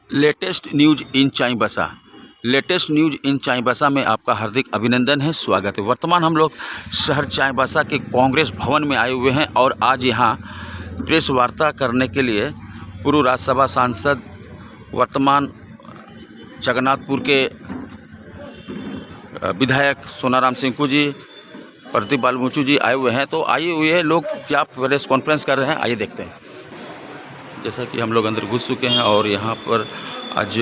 Latest news in Chaibasa. Latest news in Chaibasa में आपका हार्दिक अभिनंदन है, स्वागत है। वर्तमान हम लोग शहर चाईबासा के कांग्रेस भवन में आए हुए हैं और आज यहाँ प्रेस वार्ता करने के लिए पूर्व राज्यसभा सांसद वर्तमान जगन्नाथपुर के विधायक सोनाराम सिंकू जी, प्रदीप बालमुचू जी आए हुए हैं। तो आए हुए हैं लोग क्या प्रेस कॉन्फ्रेंस कर रहे हैं, आइए देखते हैं। जैसा कि हम लोग अंदर घुस चुके हैं और यहाँ पर आज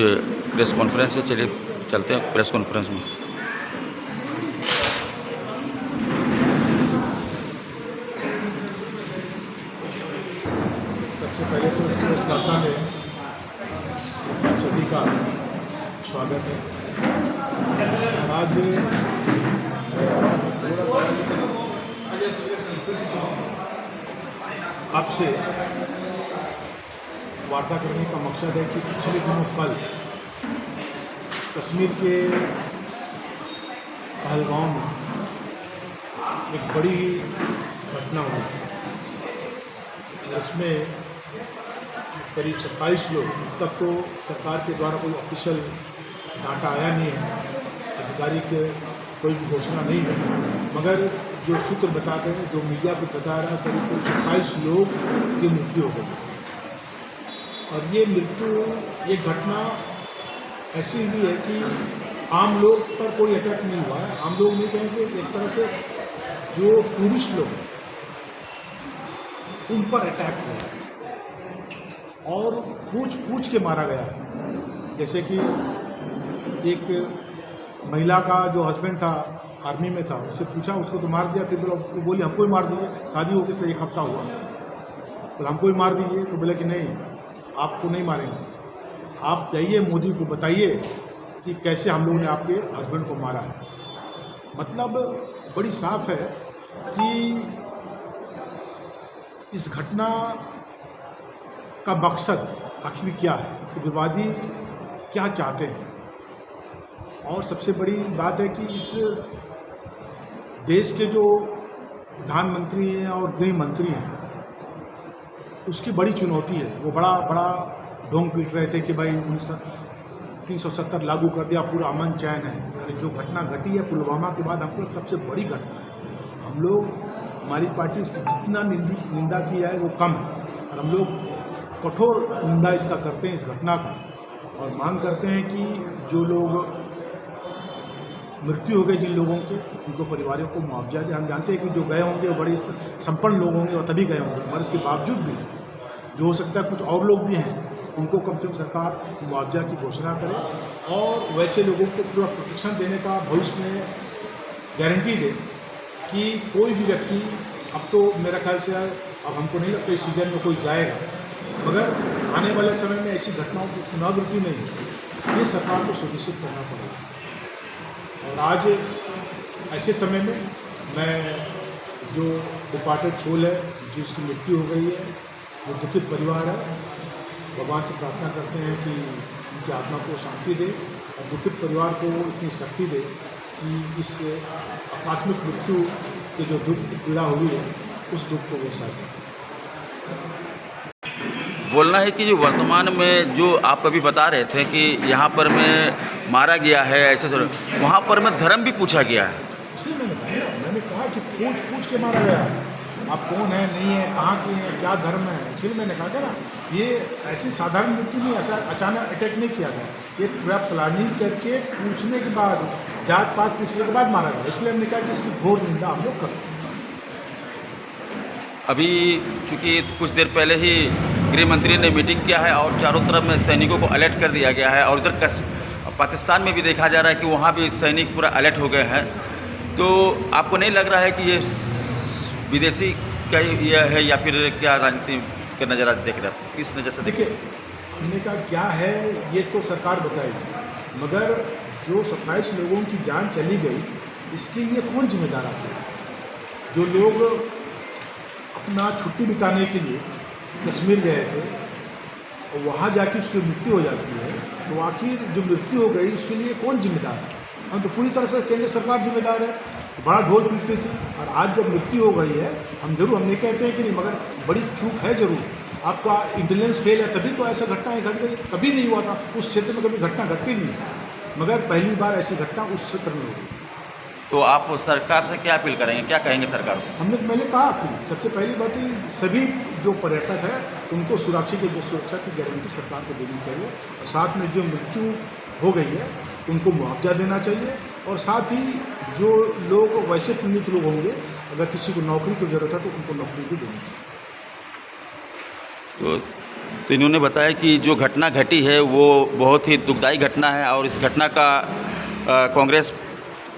प्रेस कॉन्फ्रेंस है। चलिए चलते हैं प्रेस कॉन्फ्रेंस में। सबसे पहले तो इस प्रेस वार्ता में आप सभी का स्वागत है। आज आपसे वार्ता करने का मकसद है कि पिछले दिनों कल कश्मीर के पहलगाम में एक बड़ी घटना हुई। उसमें करीब 27 लोग, तब तो सरकार के द्वारा कोई ऑफिशियल डाटा आया नहीं है, अधिकारी के कोई भी घोषणा नहीं है, मगर जो सूत्र बताते हैं, जो मीडिया को बता रहा है, करीब 27 लोग की मृत्यु हो गई। और ये मृत्यु, ये घटना ऐसी हुई है कि आम लोग पर कोई अटैक नहीं हुआ है। आम लोग नहीं कहेंगे, एक तरह से जो टूरिस्ट लोग उन पर अटैक हुआ है और पूछ के मारा गया है। जैसे कि एक महिला का जो हस्बैंड था, आर्मी में था, उससे पूछा, उसको तो मार दिया। फिर बोली हमको ही मार दीजिए, शादी हो गई, 1 हफ्ता हुआ, तो हमको ही मार दीजिए। तो बोले कि नहीं, आपको नहीं मारेंगे, आप जाइए मोदी को बताइए कि कैसे हम लोगों ने आपके हस्बैंड को मारा है। मतलब बड़ी साफ है कि इस घटना का मकसद आखिर क्या है, कि विवादी क्या चाहते हैं। और सबसे बड़ी बात है कि इस देश के जो प्रधानमंत्री हैं और गृह मंत्री हैं, उसकी बड़ी चुनौती है। वो बड़ा ढोंग पीट रहे थे कि भाई 370 लागू कर दिया, पूरा अमन चैन है। जो घटना घटी है पुलवामा के बाद, हमको सबसे बड़ी घटना, हम लोग, हमारी पार्टी इसकी जितना निंदा की है वो कम है, और हम लोग कठोर निंदा इसका करते हैं, इस घटना का, और मांग करते हैं कि जो लोग मृत्यु हो गई, जिन लोगों के, उनको परिवारों को मुआवजा दे। हम जानते हैं कि जो गए होंगे वो बड़े संपन्न लोग होंगे और तभी गए होंगे, मगर इसके बावजूद भी जो हो सकता है कुछ और लोग भी हैं, उनको कम से कम सरकार मुआवजा की घोषणा करे और वैसे लोगों को पूरा प्रोटेक्शन देने का भविष्य में गारंटी दे कि कोई भी व्यक्ति, अब तो मेरा ख्याल से अब हमको नहीं लगता इस सीजन में कोई जाएगा, मगर आने वाले समय में ऐसी घटनाओं की पुनरावृत्ति नहीं है, ये सरकार को सुनिश्चित करना पड़ेगा। और आज ऐसे समय में मैं जो डिपार्टेड सोल है, जिसकी मृत्यु हो गई है, जो दुखित परिवार है, भगवान से प्रार्थना करते हैं कि उनकी आत्मा को शांति दे और दुखित परिवार को इतनी शक्ति दे कि इस आकस्मिक मृत्यु से जो दुख पीड़ा हुई है, उस दुख को वो सह सके। बोलना है कि जो वर्तमान में जो आप अभी बता रहे थे कि यहाँ पर में मारा गया है, ऐसे वहाँ पर में धर्म भी पूछा गया है। इसलिए मैंने कहा कि पूछ के मारा गया है, आप कौन है, नहीं है, कहाँ के हैं, क्या धर्म है। इसलिए मैंने कहा था ना, ये ऐसी साधारण मृत्यु नहीं, ऐसा अचानक अटैक नहीं किया गया, ये पूरा प्लानिंग करके पूछने के बाद, जात पात पूछने के बाद मारा गया। इसलिए हमने कहा कि इसकी घोर निंदा हम लोग करते हैं। अभी चूँकि कुछ देर पहले ही गृह मंत्री ने मीटिंग किया है और चारों तरफ में सैनिकों को अलर्ट कर दिया गया है, और इधर पाकिस्तान में भी देखा जा रहा है कि वहाँ भी सैनिक पूरा अलर्ट हो गए हैं। तो आपको नहीं लग रहा है कि ये विदेशी का ये है या फिर क्या राजनीति के नज़र देख रहे हैं, किस नज़र से देखिए, हमने कहा क्या है ये तो सरकार बताएगी, मगर जो 27 लोगों की जान चली गई, इसके लिए कौन जिम्मेदार आते हैं? जो लोग अपना छुट्टी बिताने के लिए कश्मीर गए थे और वहाँ जाके उसकी मृत्यु हो जाती है, तो आखिर जो मृत्यु हो गई उसके लिए कौन जिम्मेदार है? हम तो पूरी तरह से केंद्र सरकार जिम्मेदार है। बड़ा ढोल पीटती थी, और आज जब मृत्यु हो गई है, हम नहीं कहते हैं कि नहीं, मगर बड़ी चूक है जरूर। आपका इंटेलिजेंस फेल है तभी तो ऐसा घटनाएं घट गई। कभी नहीं हुआ था, उस क्षेत्र में कभी घटना घटती नहीं, मगर पहली बार ऐसी घटना उस क्षेत्र में हो गई। तो आप सरकार से क्या अपील करेंगे, क्या कहेंगे सरकार को? हमने तो मैंने कहा आपको, सबसे पहली बात ही सभी जो पर्यटक है उनको सुरक्षा की गारंटी सरकार को देनी चाहिए, और साथ में जो मृत्यु हो गई है उनको मुआवजा देना चाहिए, और साथ ही जो लोग वैसे पीड़ित लोग होंगे अगर किसी को नौकरी की ज़रूरत है तो उनको नौकरी भी देनी चाहिए। तो इन्होंने बताया कि जो घटना घटी है वो बहुत ही दुखदायी घटना है और इस घटना का कांग्रेस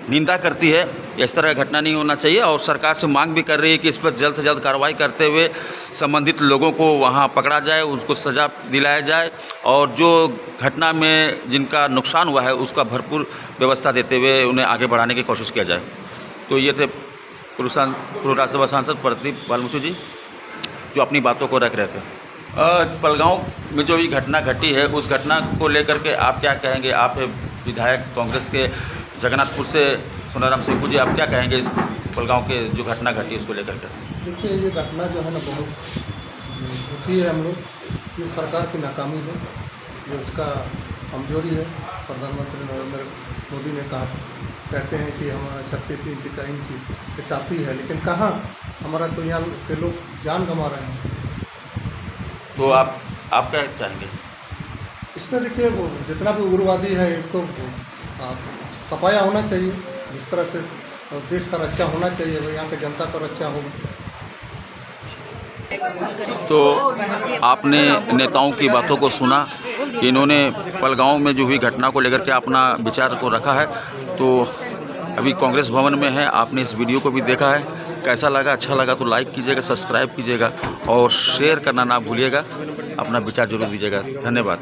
निंदा करती है। इस तरह का घटना नहीं होना चाहिए और सरकार से मांग भी कर रही है कि इस पर जल्द से जल्द कार्रवाई करते हुए संबंधित लोगों को वहां पकड़ा जाए, उसको सज़ा दिलाया जाए, और जो घटना में जिनका नुकसान हुआ है उसका भरपूर व्यवस्था देते हुए उन्हें आगे बढ़ाने की कोशिश किया जाए। तो ये थे पूर्व राज्यसभा सांसद प्रदीप बालमुचु जी, जो अपनी बातों को रख रहे थे। पलगांव में जो ये घटना घटी है उस घटना को लेकर के आप क्या कहेंगे? आप विधायक कांग्रेस के जगन्नाथपुर से सोनाराम सिंह जी, आप क्या कहेंगे इस पलगांव के जो घटना घटी उसको लेकर के? देखिए, ये घटना जो है ना बहुत दुखी है हम लोग। ये सरकार की नाकामी है, ये उसका कमजोरी है। प्रधानमंत्री नरेंद्र मोदी ने कहते हैं कि हमारा 36 इंच का इंच चाहती है, लेकिन कहाँ, हमारा तो यहाँ के लोग जान गंवा रहे हैं। तो आप क्या चाहेंगे इसमें? देखिए, वो जितना भी उग्रवादी है इसको सफाया होना चाहिए, जिस तरह से देश का रक्षा होना चाहिए, वो यहाँ के जनता का रक्षा होगा। तो आपने नेताओं की बातों को सुना, इन्होंने पलगांव में जो हुई घटना को लेकर के अपना विचार को रखा है। तो अभी कांग्रेस भवन में है, आपने इस वीडियो को भी देखा है, कैसा लगा? अच्छा लगा तो लाइक कीजिएगा, सब्सक्राइब कीजिएगा और शेयर करना ना भूलिएगा। अपना विचार जरूर दीजिएगा। धन्यवाद।